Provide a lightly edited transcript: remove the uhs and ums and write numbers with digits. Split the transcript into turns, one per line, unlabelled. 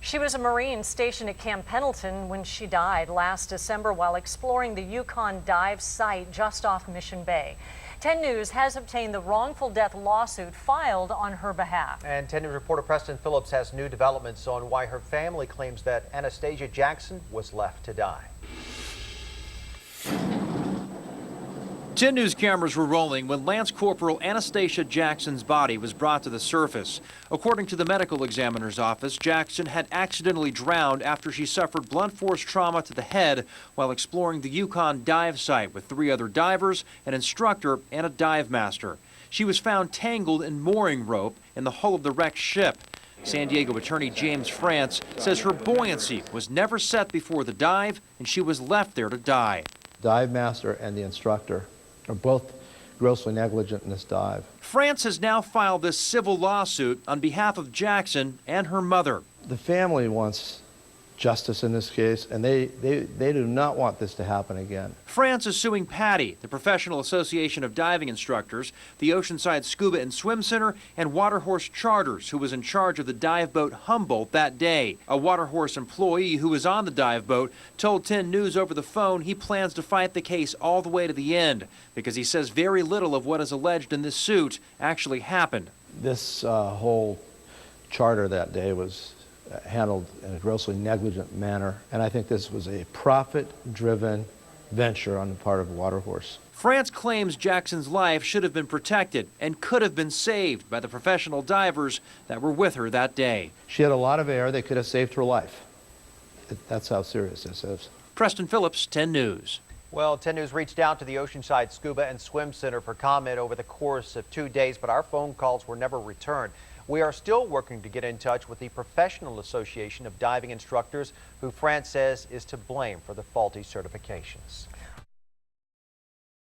She was a Marine stationed at Camp Pendleton when she died last December while exploring the Yukon dive site just off Mission Bay. 10 News has obtained the wrongful death lawsuit filed on her behalf.
And 10 News reporter Preston Phillips has new developments on why her family claims that Anastasia Jackson was left to die.
10 News cameras were rolling when Lance Corporal Anastasia Jackson's body was brought to the surface. According to the medical examiner's office, Jackson had accidentally drowned after she suffered blunt force trauma to the head while exploring the Yukon dive site with 3 other divers, an instructor, and a dive master. She was found tangled in mooring rope in the hull of the wrecked ship. San Diego attorney James France says her buoyancy was never set before the dive and she was left there to die.
Dive master and the instructor are both grossly negligent in this dive.
France has now filed this civil lawsuit on behalf of Jackson and her mother.
The family wants justice in this case, and they do not want this to happen again.
France is suing PADI, the Professional Association of Diving Instructors, the Oceanside Scuba and Swim Center, and Waterhorse Charters, who was in charge of the dive boat Humboldt that day. A Waterhorse employee who was on the dive boat told 10 News over the phone he plans to fight the case all the way to the end because he says very little of what is alleged in this suit actually happened.
This whole charter that day was handled in a grossly negligent manner, and I think this was a profit-driven venture on the part of Waterhorse.
France claims Jackson's life should have been protected and could have been saved by the professional divers that were with her that day.
She had a lot of air. They could have saved her life. That's how serious this is.
Preston Phillips, 10 News.
Well, 10 News reached out to the Oceanside Scuba and Swim Center for comment over the course of 2 days, but our phone calls were never returned. We are still working to get in touch with the Professional Association of Diving Instructors, who France says is to blame for the faulty certifications.